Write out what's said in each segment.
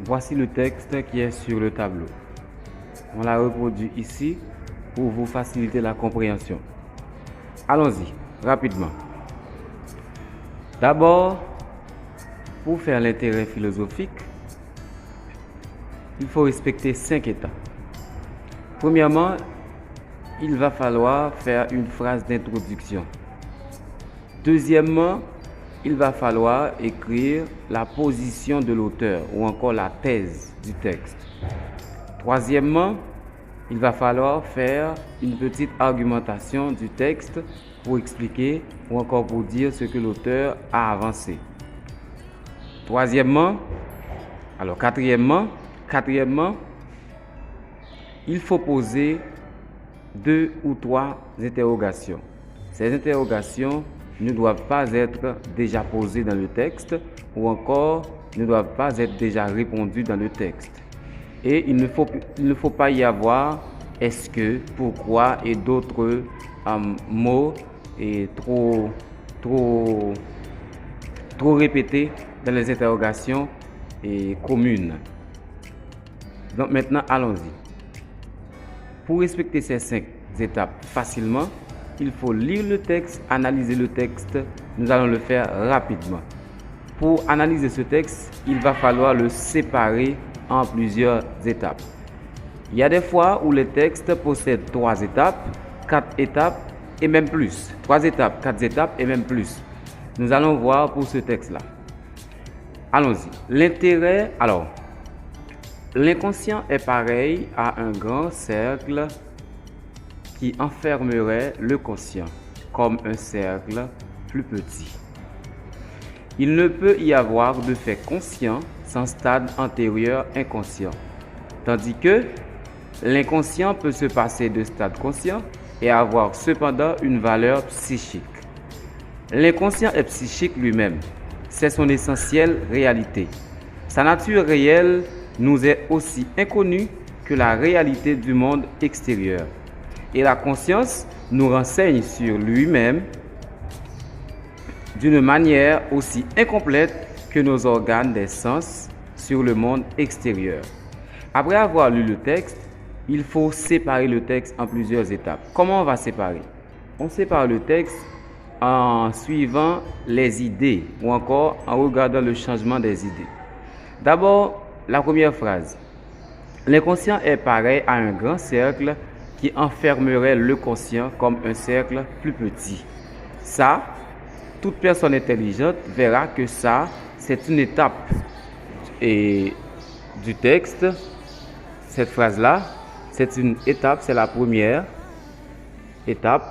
Voici le texte qui est sur le tableau. On l'a reproduit ici pour vous faciliter la compréhension. Allons-y, rapidement. D'abord, pour faire l'intérêt philosophique, il faut respecter 5 étapes. Premièrement, il va falloir faire une phrase d'introduction. Deuxièmement, il va falloir écrire la position de l'auteur ou encore la thèse du texte. Troisièmement, il va falloir faire une petite argumentation du texte pour expliquer ou encore pour dire ce que l'auteur a avancé. Quatrièmement, il faut poser 2 ou 3 interrogations. Ces interrogations ne doivent pas être déjà posées dans le texte ou encore ne doivent pas être déjà répondues dans le texte. Et il ne faut pas y avoir est-ce que, pourquoi et d'autres mots et trop répétés dans les interrogations communes. Donc maintenant, allons-y. Pour respecter ces 5 étapes facilement, il faut lire le texte, analyser le texte. Nous allons le faire rapidement. Pour analyser ce texte, il va falloir le séparer en plusieurs étapes. Il y a des fois où le texte possède 3 étapes, 4 étapes et même plus. 3 étapes, 4 étapes et même plus. Nous allons voir pour ce texte-là. Allons-y. L'inconscient est pareil à un grand cercle qui enfermerait le conscient comme un cercle plus petit. Il ne peut y avoir de fait conscient sans stade antérieur inconscient, tandis que l'inconscient peut se passer de stade conscient et avoir cependant une valeur psychique. L'inconscient est psychique lui-même, c'est son essentielle réalité. Sa nature réelle nous est aussi inconnue que la réalité du monde extérieur. Et la conscience nous renseigne sur lui-même d'une manière aussi incomplète que nos organes des sens sur le monde extérieur. Après avoir lu le texte, il faut séparer le texte en plusieurs étapes. Comment on va séparer? On sépare le texte en suivant les idées ou encore en regardant le changement des idées. D'abord, la première phrase. L'inconscient est pareil à un grand cercle qui enfermerait le conscient comme un cercle plus petit. Ça, toute personne intelligente verra que ça, c'est une étape du texte. Cette phrase-là, c'est une étape, c'est la première étape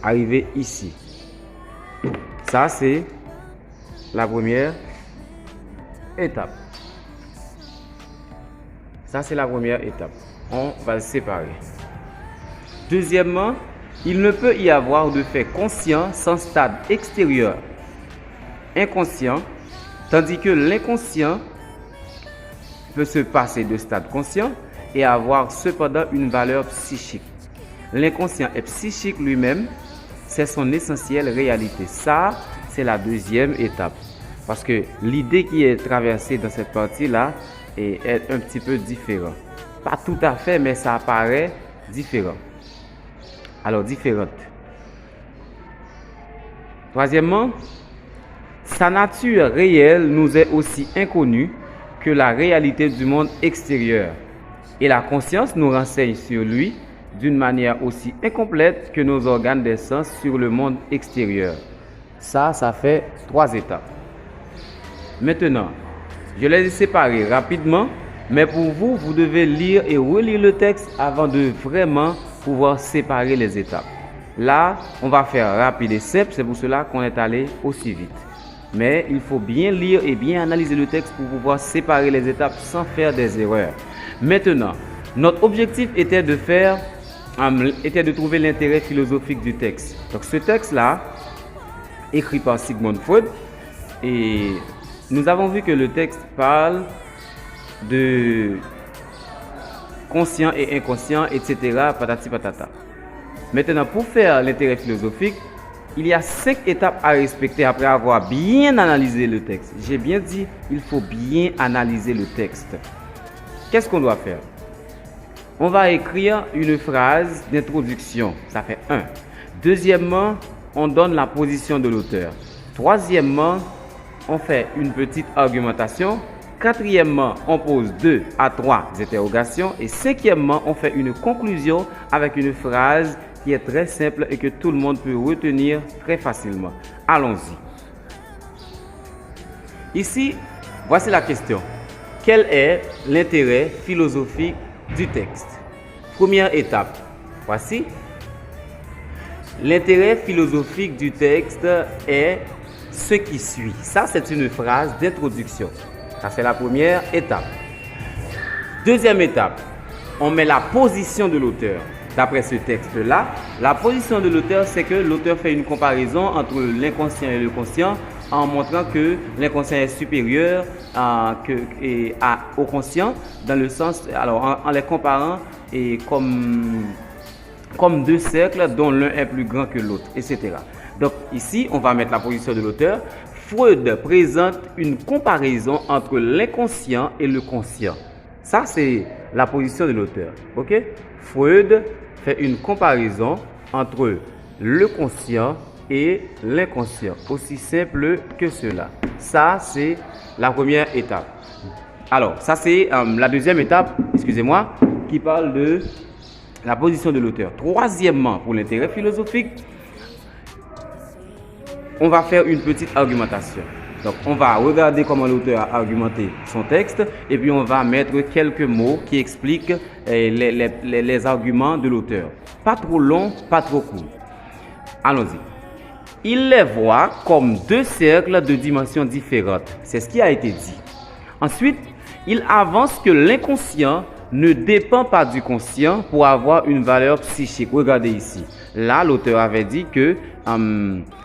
arrivée ici. Ça, c'est la première étape. Ça, c'est la première étape. On va le séparer. Deuxièmement, il ne peut y avoir de fait conscient sans stade extérieur inconscient, tandis que l'inconscient peut se passer de stade conscient et avoir cependant une valeur psychique. L'inconscient est psychique lui-même, c'est son essentielle réalité. Ça, c'est la deuxième étape. Parce que l'idée qui est traversée dans cette partie-là est un petit peu différente. Pas tout à fait, mais ça apparaît différent. Alors, différente. Troisièmement, sa nature réelle nous est aussi inconnue que la réalité du monde extérieur. Et la conscience nous renseigne sur lui d'une manière aussi incomplète que nos organes des sens sur le monde extérieur. Ça fait 3 étapes. Maintenant, je les ai séparées rapidement, mais pour vous, vous devez lire et relire le texte avant de vraiment pouvoir séparer les étapes. Là, on va faire rapide et simple, c'est pour cela qu'on est allé aussi vite. Mais il faut bien lire et bien analyser le texte pour pouvoir séparer les étapes sans faire des erreurs. Maintenant, notre objectif était de trouver l'intérêt philosophique du texte. Donc ce texte-là, écrit par Sigmund Freud, et nous avons vu que le texte parle de conscient et inconscient, etc. patati patata. Maintenant, pour faire l'intérêt philosophique, il y a 5 étapes à respecter après avoir bien analysé le texte. J'ai bien dit, il faut bien analyser le texte. Qu'est-ce qu'on doit faire? On va écrire une phrase d'introduction. Ça fait 1. Deuxièmement, on donne la position de l'auteur. Troisièmement, on fait une petite argumentation. Quatrièmement, on pose 2 à 3 interrogations. Et cinquièmement, on fait une conclusion avec une phrase qui est très simple et que tout le monde peut retenir très facilement. Allons-y. Ici, voici la question. Quel est l'intérêt philosophique du texte? Première étape. Voici. L'intérêt philosophique du texte est ce qui suit. Ça, c'est une phrase d'introduction. Ça, c'est la première étape. Deuxième étape, on met la position de l'auteur. D'après ce texte-là, la position de l'auteur, c'est que l'auteur fait une comparaison entre l'inconscient et le conscient en montrant que l'inconscient est supérieur au conscient, dans le sens, alors en les comparant et comme 2 cercles dont l'un est plus grand que l'autre, etc. Donc ici, on va mettre la position de l'auteur. Freud présente une comparaison entre l'inconscient et le conscient. Ça, c'est la position de l'auteur. Ok? Freud fait une comparaison entre le conscient et l'inconscient. Aussi simple que cela. Ça, c'est la première étape. Alors, ça, c'est la deuxième étape, excusez-moi, qui parle de la position de l'auteur. Troisièmement, pour l'intérêt philosophique, on va faire une petite argumentation. Donc, on va regarder comment l'auteur a argumenté son texte et puis on va mettre quelques mots qui expliquent les arguments de l'auteur. Pas trop long, pas trop court. Allons-y. Il les voit comme 2 cercles de dimensions différentes. C'est ce qui a été dit. Ensuite, il avance que l'inconscient ne dépend pas du conscient pour avoir une valeur psychique. Regardez ici. Là, l'auteur avait dit que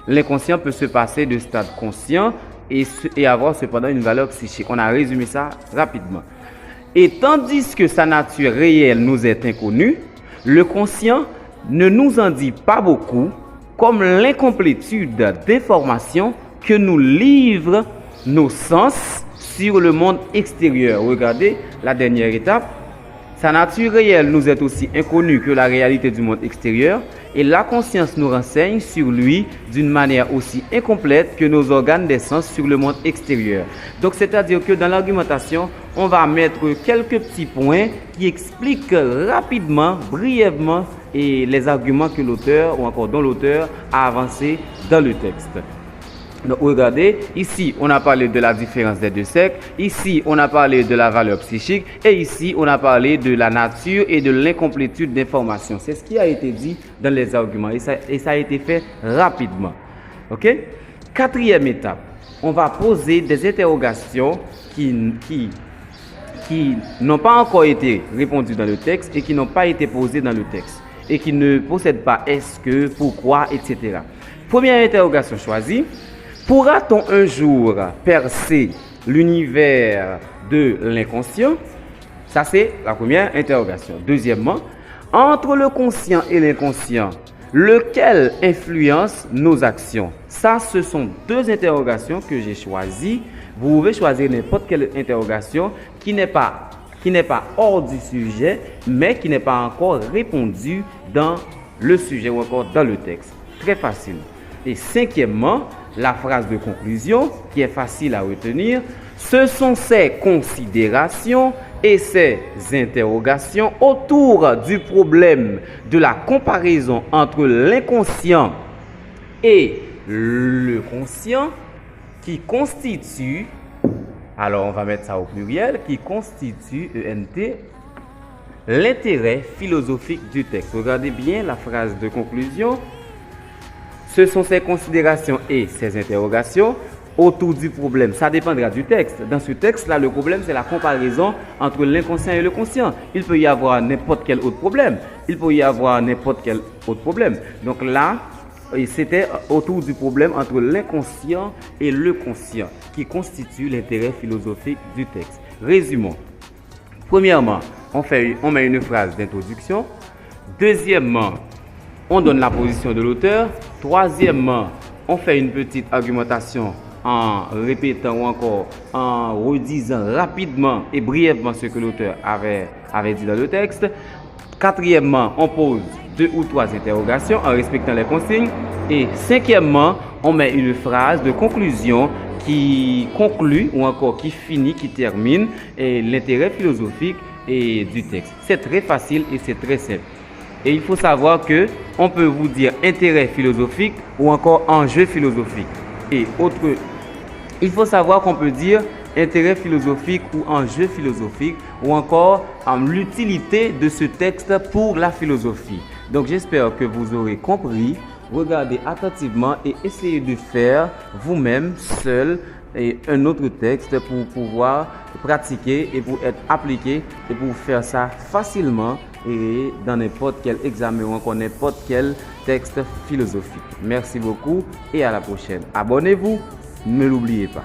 l'inconscient peut se passer de stade conscient et avoir cependant une valeur psychique. On a résumé ça rapidement. Et tandis que sa nature réelle nous est inconnue, le conscient ne nous en dit pas beaucoup, comme l'incomplétude d'informations que nous livrent nos sens sur le monde extérieur. Regardez la dernière étape. Sa nature réelle nous est aussi inconnue que la réalité du monde extérieur et la conscience nous renseigne sur lui d'une manière aussi incomplète que nos organes des sens sur le monde extérieur. Donc, c'est-à-dire que dans l'argumentation, on va mettre quelques petits points qui expliquent rapidement, brièvement, et les arguments que l'auteur ou encore dont l'auteur a avancé dans le texte. Donc, regardez, ici, on a parlé de la différence des 2 cercles. Ici, on a parlé de la valeur psychique. Et ici, on a parlé de la nature et de l'incomplétude d'informations. C'est ce qui a été dit dans les arguments. Et ça a été fait rapidement. OK? Quatrième étape, on va poser des interrogations qui n'ont pas encore été répondues dans le texte et qui n'ont pas été posées dans le texte. Et qui ne possèdent pas est-ce que, pourquoi, etc. Première interrogation choisie. Pourra-t-on un jour percer l'univers de l'inconscient? Ça, c'est la première interrogation. Deuxièmement, entre le conscient et l'inconscient, lequel influence nos actions? Ça, ce sont 2 interrogations que j'ai choisies. Vous pouvez choisir n'importe quelle interrogation qui n'est pas hors du sujet, mais qui n'est pas encore répondue dans le sujet ou encore dans le texte. Très facile. Et cinquièmement, la phrase de conclusion qui est facile à retenir, ce sont ces considérations et ces interrogations autour du problème de la comparaison entre l'inconscient et le conscient qui constitue, alors on va mettre ça au pluriel, qui constitue ENT, l'intérêt philosophique du texte. Regardez bien la phrase de conclusion. Ce sont ces considérations et ces interrogations autour du problème. Ça dépendra du texte. Dans ce texte-là, le problème, c'est la comparaison entre l'inconscient et le conscient. Il peut y avoir n'importe quel autre problème. Donc là, c'était autour du problème entre l'inconscient et le conscient qui constitue l'intérêt philosophique du texte. Résumons. Premièrement, on met une phrase d'introduction. Deuxièmement, on donne la position de l'auteur. Troisièmement, on fait une petite argumentation en répétant ou encore en redisant rapidement et brièvement ce que l'auteur avait dit dans le texte. Quatrièmement, on pose 2 ou 3 interrogations en respectant les consignes. Et cinquièmement, on met une phrase de conclusion qui conclut ou encore qui finit, qui termine l'intérêt philosophique du texte. C'est très facile et c'est très simple. Et il faut savoir que on peut vous dire intérêt philosophique ou encore enjeu philosophique. Il faut savoir qu'on peut dire intérêt philosophique ou enjeu philosophique ou encore l'utilité de ce texte pour la philosophie. Donc j'espère que vous aurez compris. Regardez attentivement et essayez de faire vous-même seul un autre texte pour pouvoir pratiquer et pour être appliqué et pour faire ça facilement et dans n'importe quel examen ou encore n'importe quel texte philosophique. Merci beaucoup et à la prochaine. Abonnez-vous, ne l'oubliez pas.